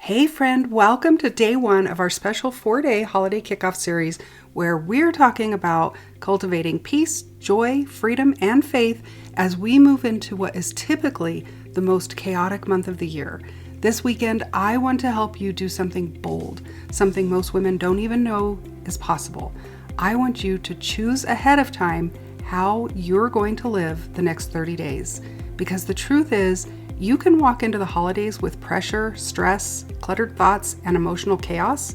Hey friend, welcome to day one of our special 4-day holiday kickoff series where we're talking about cultivating peace, joy, freedom, and faith as we move into what is typically the most chaotic month of the year. This weekend, I want to help you do something bold, something most women don't even know is possible. I want you to choose ahead of time how you're going to live the next 30 days. Because the truth is, you can walk into the holidays with pressure, stress, cluttered thoughts, and emotional chaos,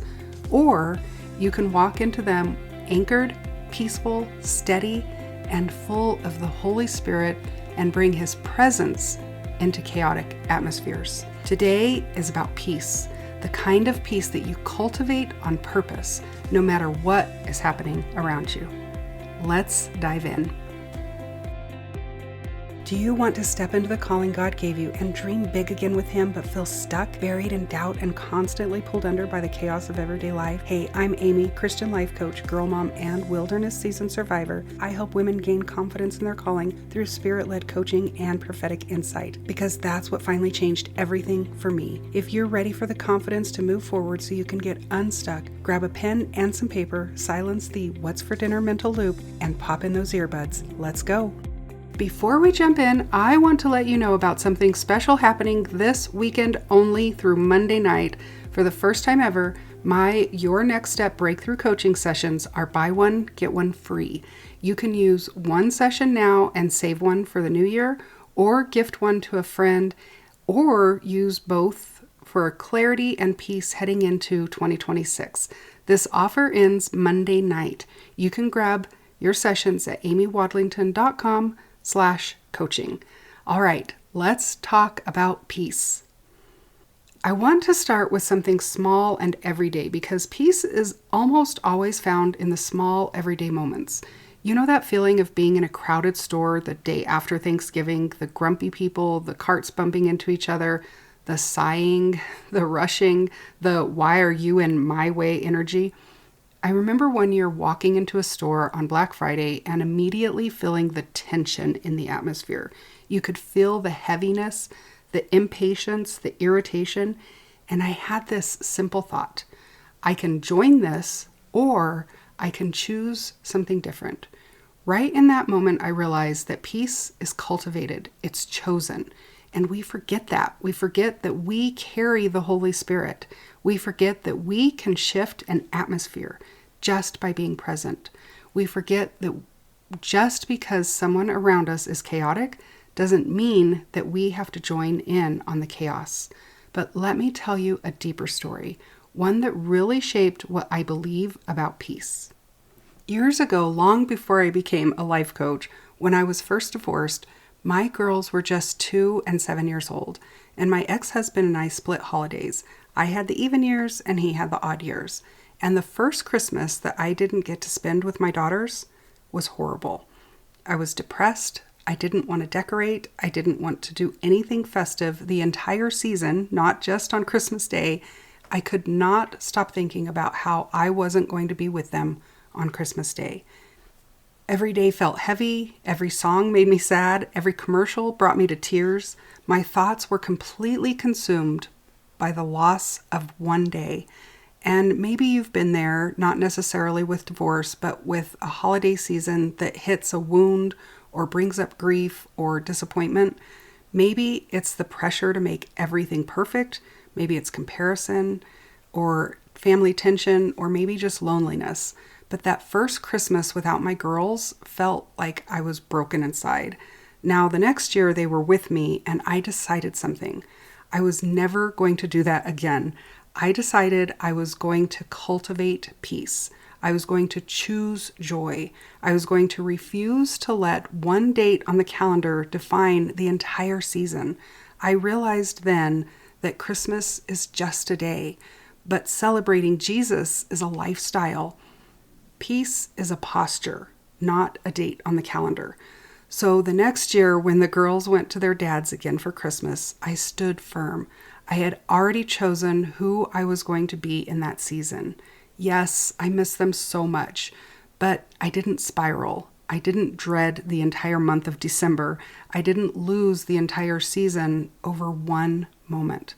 or you can walk into them anchored, peaceful, steady, and full of the Holy Spirit and bring His presence into chaotic atmospheres. Today is about peace, the kind of peace that you cultivate on purpose, no matter what is happening around you. Let's dive in. Do you want to step into the calling God gave you and dream big again with Him, but feel stuck, buried in doubt, and constantly pulled under by the chaos of everyday life? Hey, I'm Amy, Christian life coach, girl mom, and wilderness season survivor. I help women gain confidence in their calling through spirit-led coaching and prophetic insight, because that's what finally changed everything for me. If you're ready for the confidence to move forward so you can get unstuck, grab a pen and some paper, silence the what's for dinner mental loop, and pop in those earbuds. Let's go. Before we jump in, I want to let you know about something special happening this weekend only through Monday night. For the first time ever, my Your Next Step Breakthrough Coaching sessions are buy one, get one free. You can use one session now and save one for the new year, or gift one to a friend, or use both for clarity and peace heading into 2026. This offer ends Monday night. You can grab your sessions at amywadlington.com/coaching. All right, let's talk about peace. I want to start with something small and everyday because peace is almost always found in the small everyday moments. You know that feeling of being in a crowded store the day after Thanksgiving, the grumpy people, the carts bumping into each other, the sighing, the rushing, the why are you in my way energy? I remember one year walking into a store on Black Friday and immediately feeling the tension in the atmosphere. You could feel the heaviness, the impatience, the irritation, and I had this simple thought. I can join this, or I can choose something different. Right in that moment, I realized that peace is cultivated, it's chosen. And we forget that. We forget that we carry the Holy Spirit. We forget that we can shift an atmosphere just by being present. We forget that just because someone around us is chaotic doesn't mean that we have to join in on the chaos. But let me tell you a deeper story, one that really shaped what I believe about peace. Years ago, long before I became a life coach, when I was first divorced, my girls were just 2 and 7 years old, and my ex-husband and I split holidays. I had the even years and he had the odd years. And the first Christmas that I didn't get to spend with my daughters was horrible. I was depressed. I didn't want to decorate. I didn't want to do anything festive the entire season, not just on Christmas Day. I could not stop thinking about how I wasn't going to be with them on Christmas Day. Every day felt heavy. Every song made me sad. Every commercial brought me to tears. My thoughts were completely consumed by the loss of one day. And maybe you've been there, not necessarily with divorce, but with a holiday season that hits a wound or brings up grief or disappointment. Maybe it's the pressure to make everything perfect. Maybe it's comparison or family tension, or maybe just loneliness. But that first Christmas without my girls felt like I was broken inside. Now, the next year they were with me and I decided something. I was never going to do that again. I decided I was going to cultivate peace. I was going to choose joy. I was going to refuse to let one date on the calendar define the entire season. I realized then that Christmas is just a day, but celebrating Jesus is a lifestyle. Peace is a posture, not a date on the calendar. So the next year, when the girls went to their dads again for Christmas, I stood firm. I had already chosen who I was going to be in that season. Yes, I miss them so much, but I didn't spiral. I didn't dread the entire month of December. I didn't lose the entire season over one moment.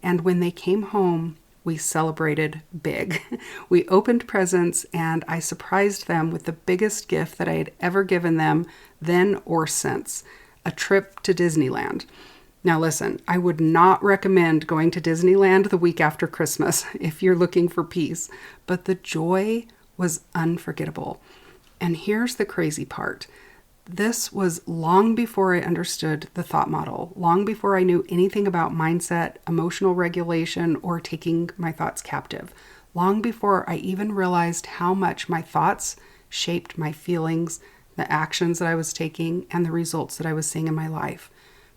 And when they came home, we celebrated big. We opened presents and I surprised them with the biggest gift that I had ever given them then or since, a trip to Disneyland. Now listen, I would not recommend going to Disneyland the week after Christmas if you're looking for peace, but the joy was unforgettable. And here's the crazy part. This was long before I understood the thought model, long before I knew anything about mindset, emotional regulation, or taking my thoughts captive, long before I even realized how much my thoughts shaped my feelings, the actions that I was taking, and the results that I was seeing in my life.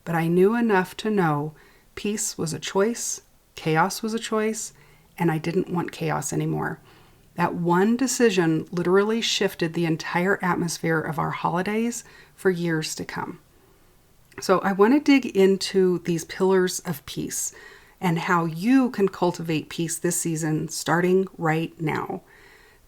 But I knew enough to know peace was a choice, chaos was a choice, and I didn't want chaos anymore. That one decision literally shifted the entire atmosphere of our holidays for years to come. So I want to dig into these pillars of peace and how you can cultivate peace this season starting right now.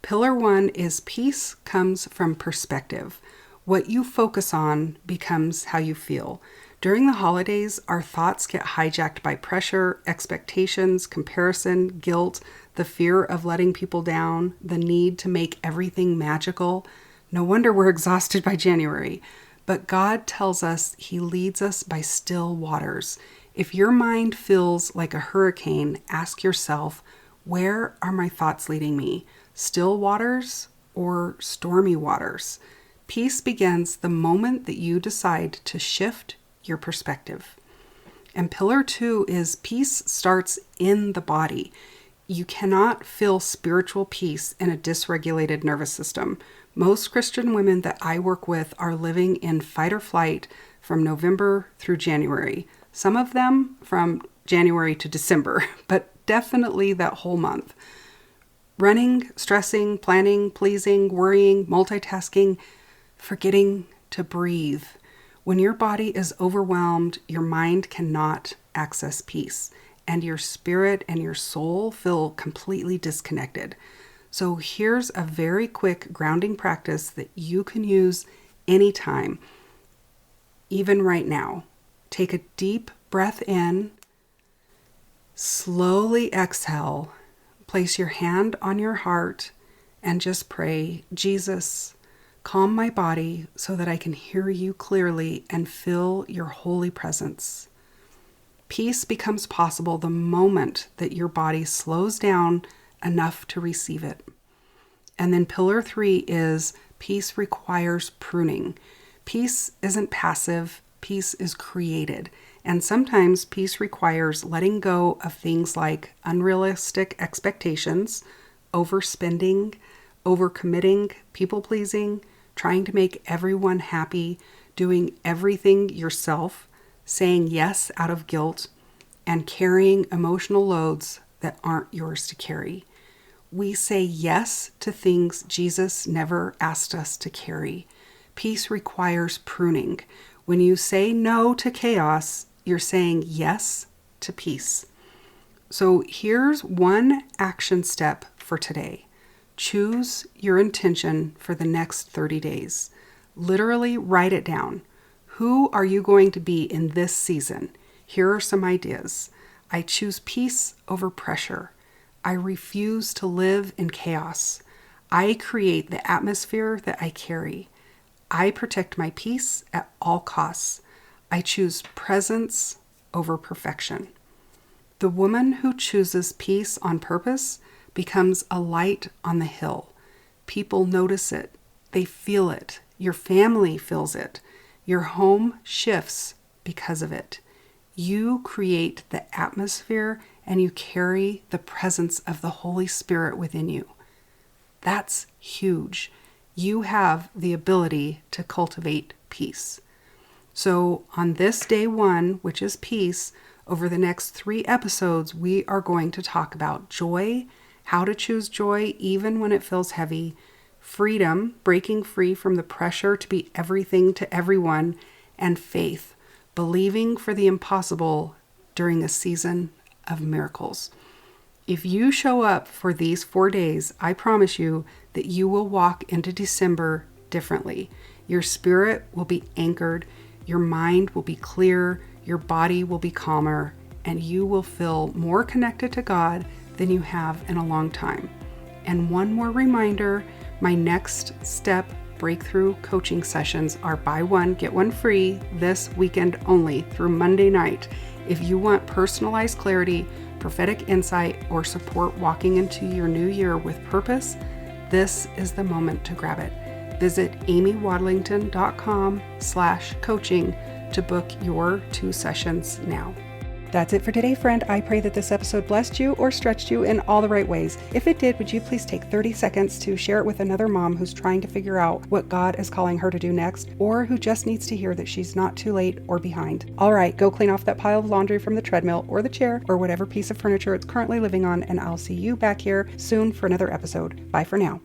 Pillar 1 is peace comes from perspective. What you focus on becomes how you feel. During the holidays, our thoughts get hijacked by pressure, expectations, comparison, guilt, the fear of letting people down, the need to make everything magical. No wonder we're exhausted by January. But God tells us He leads us by still waters. If your mind feels like a hurricane, ask yourself, where are my thoughts leading me? Still waters or stormy waters? Peace begins the moment that you decide to shift your perspective. And pillar 2 is peace starts in the body. You cannot feel spiritual peace in a dysregulated nervous system. Most Christian women that I work with are living in fight or flight from November through January. Some of them from January to December, but definitely that whole month. Running, stressing, planning, pleasing, worrying, multitasking, forgetting to breathe. When your body is overwhelmed, your mind cannot access peace, and your spirit and your soul feel completely disconnected. So here's a very quick grounding practice that you can use anytime, even right now. Take a deep breath in, slowly exhale, place your hand on your heart, and just pray, Jesus, calm my body so that I can hear you clearly and feel your holy presence. Peace becomes possible the moment that your body slows down enough to receive it. And then pillar 3 is peace requires pruning. Peace isn't passive, peace is created. And sometimes peace requires letting go of things like unrealistic expectations, overspending, overcommitting, people-pleasing, trying to make everyone happy, doing everything yourself, saying yes out of guilt, and carrying emotional loads that aren't yours to carry. We say yes to things Jesus never asked us to carry. Peace requires pruning. When you say no to chaos, you're saying yes to peace. So here's one action step for today. Choose your intention for the next 30 days. Literally write it down. Who are you going to be in this season? Here are some ideas. I choose peace over pressure. I refuse to live in chaos. I create the atmosphere that I carry. I protect my peace at all costs. I choose presence over perfection. The woman who chooses peace on purpose becomes a light on the hill. People notice it. They feel it. Your family feels it. Your home shifts because of it. You create the atmosphere and you carry the presence of the Holy Spirit within you. That's huge. You have the ability to cultivate peace. So on this day 1, which is peace, over the next 3 episodes, we are going to talk about joy, how to choose joy even when it feels heavy, freedom, breaking free from the pressure to be everything to everyone, and faith, believing for the impossible during a season of miracles. If you show up for these 4 days, I promise you that you will walk into December differently. Your spirit will be anchored, your mind will be clear, your body will be calmer, and you will feel more connected to God than you have in a long time. And one more reminder, my next step breakthrough coaching sessions are buy one, get one free this weekend only through Monday night. If you want personalized clarity, prophetic insight, or support walking into your new year with purpose, this is the moment to grab it. Visit amywadlington.com/coaching to book your 2 sessions now. That's it for today, friend. I pray that this episode blessed you or stretched you in all the right ways. If it did, would you please take 30 seconds to share it with another mom who's trying to figure out what God is calling her to do next, or who just needs to hear that she's not too late or behind. All right, go clean off that pile of laundry from the treadmill or the chair or whatever piece of furniture it's currently living on, and I'll see you back here soon for another episode. Bye for now.